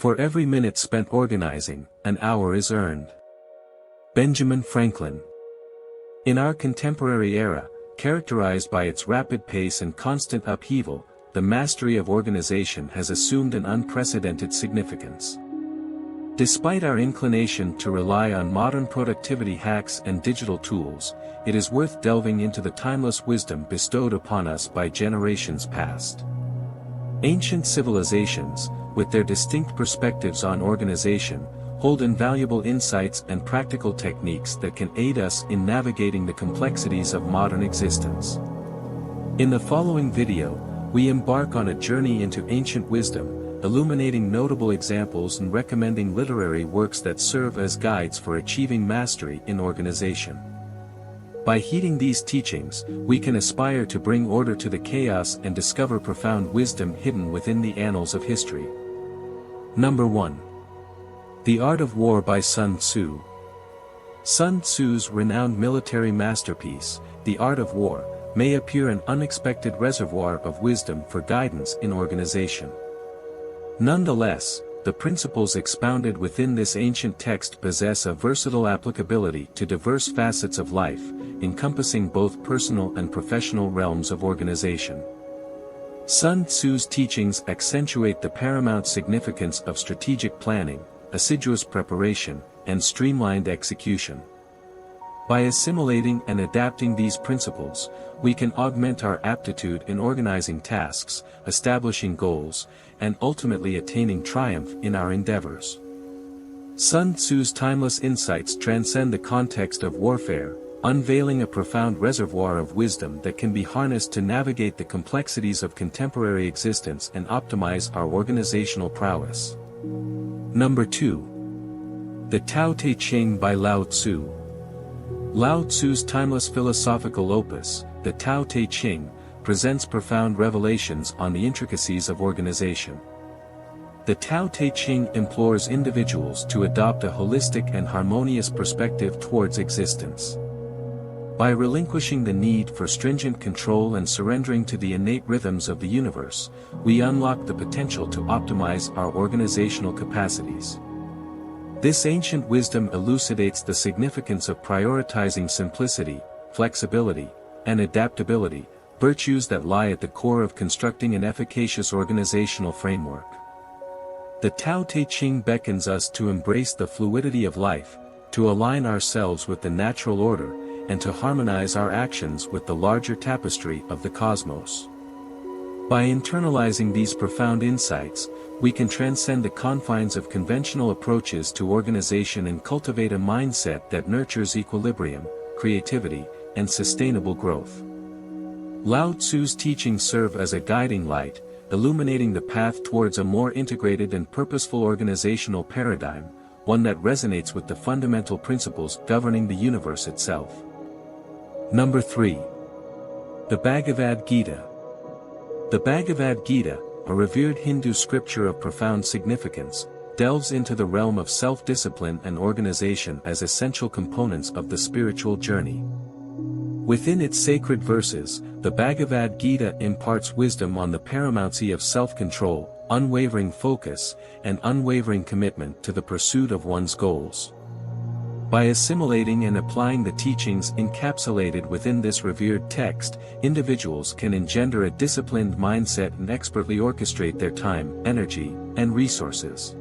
For every minute spent organizing, an hour is earned. Benjamin Franklin. In our contemporary era, characterized by its rapid pace and constant upheaval, the mastery of organization has assumed an unprecedented significance. Despite our inclination to rely on modern productivity hacks and digital tools, it is worth delving into the timeless wisdom bestowed upon us by generations past. Ancient civilizations, with their distinct perspectives on organization, hold invaluable insights and practical techniques that can aid us in navigating the complexities of modern existence. In the following video, we embark on a journey into ancient wisdom, illuminating notable examples and recommending literary works that serve as guides for achieving mastery in organization. By heeding these teachings, we can aspire to bring order to the chaos and discover profound wisdom hidden within the annals of history. Number 1. The Art of War by Sun Tzu. Sun Tzu's renowned military masterpiece, The Art of War, may appear an unexpected reservoir of wisdom for guidance in organization. Nonetheless, the principles expounded within this ancient text possess a versatile applicability to diverse facets of life, encompassing both personal and professional realms of organization. Sun Tzu's teachings accentuate the paramount significance of strategic planning, assiduous preparation, and streamlined execution. By assimilating and adapting these principles, we can augment our aptitude in organizing tasks, establishing goals, and ultimately attaining triumph in our endeavors. Sun Tzu's timeless insights transcend the context of warfare, unveiling a profound reservoir of wisdom that can be harnessed to navigate the complexities of contemporary existence and optimize our organizational prowess. Number 2. The Tao Te Ching by Lao Tzu. Lao Tzu's timeless philosophical opus, the Tao Te Ching, presents profound revelations on the intricacies of organization. The Tao Te Ching implores individuals to adopt a holistic and harmonious perspective towards existence. By relinquishing the need for stringent control and surrendering to the innate rhythms of the universe, we unlock the potential to optimize our organizational capacities. This ancient wisdom elucidates the significance of prioritizing simplicity, flexibility, and adaptability, virtues that lie at the core of constructing an efficacious organizational framework. The Tao Te Ching beckons us to embrace the fluidity of life, to align ourselves with the natural order, and to harmonize our actions with the larger tapestry of the cosmos. By internalizing these profound insights, we can transcend the confines of conventional approaches to organization and cultivate a mindset that nurtures equilibrium, creativity, and sustainable growth. Lao Tzu's teachings serve as a guiding light, illuminating the path towards a more integrated and purposeful organizational paradigm, one that resonates with the fundamental principles governing the universe itself. Number 3. The Bhagavad Gita. The Bhagavad Gita, a revered Hindu scripture of profound significance, delves into the realm of self-discipline and organization as essential components of the spiritual journey. Within its sacred verses, the Bhagavad Gita imparts wisdom on the paramountcy of self-control, unwavering focus, and unwavering commitment to the pursuit of one's goals. By assimilating and applying the teachings encapsulated within this revered text, individuals can engender a disciplined mindset and expertly orchestrate their time, energy, and resources.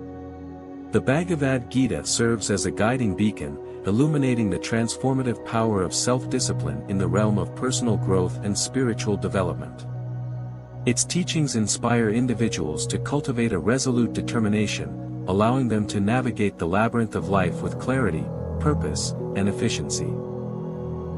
The Bhagavad Gita serves as a guiding beacon, illuminating the transformative power of self-discipline in the realm of personal growth and spiritual development. Its teachings inspire individuals to cultivate a resolute determination, allowing them to navigate the labyrinth of life with clarity, purpose, and efficiency.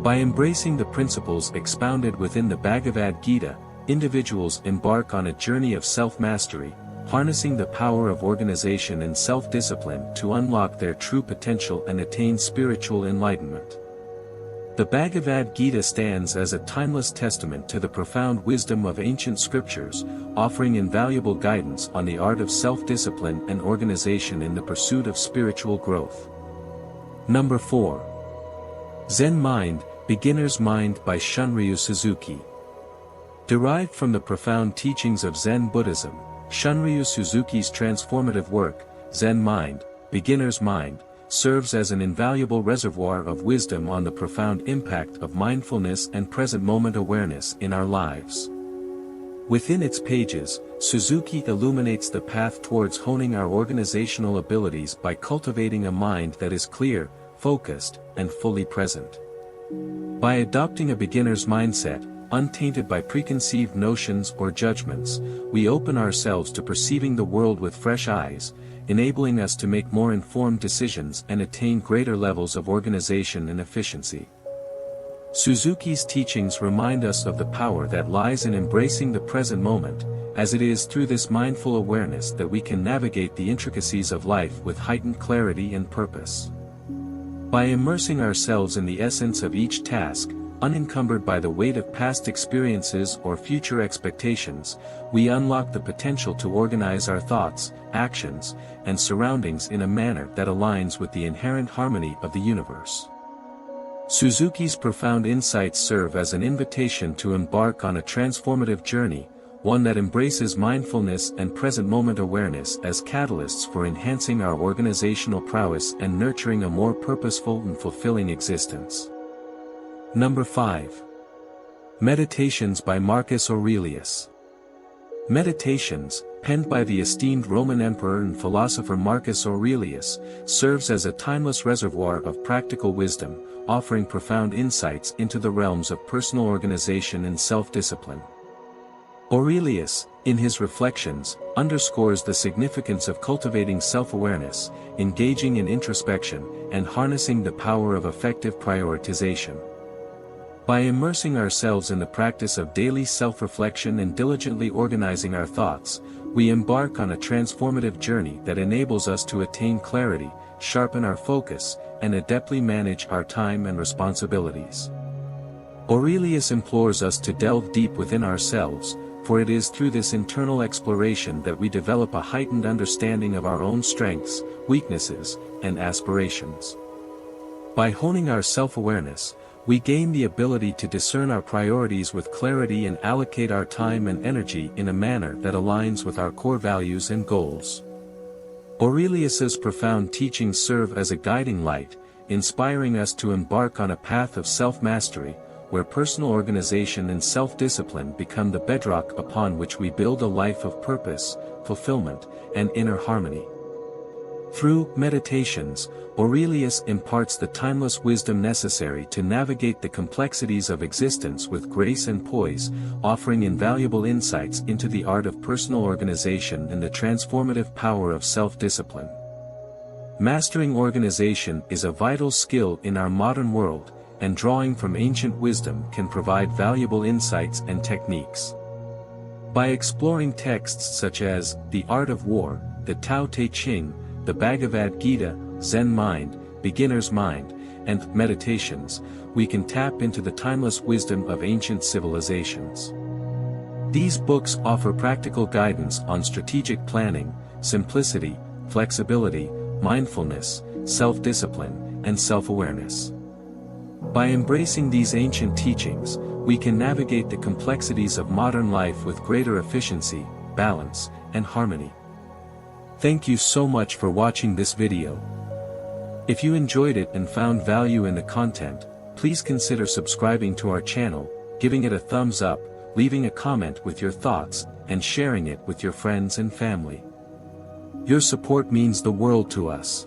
By embracing the principles expounded within the Bhagavad Gita, individuals embark on a journey of self-mastery, harnessing the power of organization and self-discipline to unlock their true potential and attain spiritual enlightenment. The Bhagavad Gita stands as a timeless testament to the profound wisdom of ancient scriptures, offering invaluable guidance on the art of self-discipline and organization in the pursuit of spiritual growth. Number 4. Zen Mind, Beginner's Mind by Shunryu Suzuki. Derived from the profound teachings of Zen Buddhism, Shunryu Suzuki's transformative work, Zen mind, beginner's mind, serves as an invaluable reservoir of wisdom on the profound impact of mindfulness and present moment awareness in our lives. Within its pages, Suzuki illuminates the path towards honing our organizational abilities by cultivating a mind that is clear, focused, and fully present. By adopting a beginner's mindset, untainted by preconceived notions or judgments, we open ourselves to perceiving the world with fresh eyes, enabling us to make more informed decisions and attain greater levels of organization and efficiency. Suzuki's teachings remind us of the power that lies in embracing the present moment, as it is through this mindful awareness that we can navigate the intricacies of life with heightened clarity and purpose. By immersing ourselves in the essence of each task, unencumbered by the weight of past experiences or future expectations, we unlock the potential to organize our thoughts, actions, and surroundings in a manner that aligns with the inherent harmony of the universe. Suzuki's profound insights serve as an invitation to embark on a transformative journey, one that embraces mindfulness and present moment awareness as catalysts for enhancing our organizational prowess and nurturing a more purposeful and fulfilling existence. Number 5. Meditations by Marcus Aurelius. Meditations, penned by the esteemed Roman emperor and philosopher Marcus Aurelius, serves as a timeless reservoir of practical wisdom, offering profound insights into the realms of personal organization and self-discipline. Aurelius, in his reflections, underscores the significance of cultivating self-awareness, engaging in introspection, and harnessing the power of effective prioritization. By immersing ourselves in the practice of daily self-reflection and diligently organizing our thoughts, we embark on a transformative journey that enables us to attain clarity, sharpen our focus, and adeptly manage our time and responsibilities. Aurelius implores us to delve deep within ourselves, for it is through this internal exploration that we develop a heightened understanding of our own strengths, weaknesses, and aspirations. By honing our self-awareness, we gain the ability to discern our priorities with clarity and allocate our time and energy in a manner that aligns with our core values and goals. Aurelius's profound teachings serve as a guiding light, inspiring us to embark on a path of self-mastery, where personal organization and self-discipline become the bedrock upon which we build a life of purpose, fulfillment, and inner harmony. Through meditations, Aurelius imparts the timeless wisdom necessary to navigate the complexities of existence with grace and poise, offering invaluable insights into the art of personal organization and the transformative power of self-discipline. Mastering organization is a vital skill in our modern world, and drawing from ancient wisdom can provide valuable insights and techniques. By exploring texts such as The Art of War, the Tao Te Ching, the Bhagavad Gita, Zen mind, beginner's mind, and meditations, we can tap into the timeless wisdom of ancient civilizations. These books offer practical guidance on strategic planning, simplicity, flexibility, mindfulness, self-discipline, and self-awareness. By embracing these ancient teachings, we can navigate the complexities of modern life with greater efficiency, balance, and harmony. Thank you so much for watching this video. If you enjoyed it and found value in the content, please consider subscribing to our channel, giving it a thumbs up, leaving a comment with your thoughts, and sharing it with your friends and family. Your support means the world to us.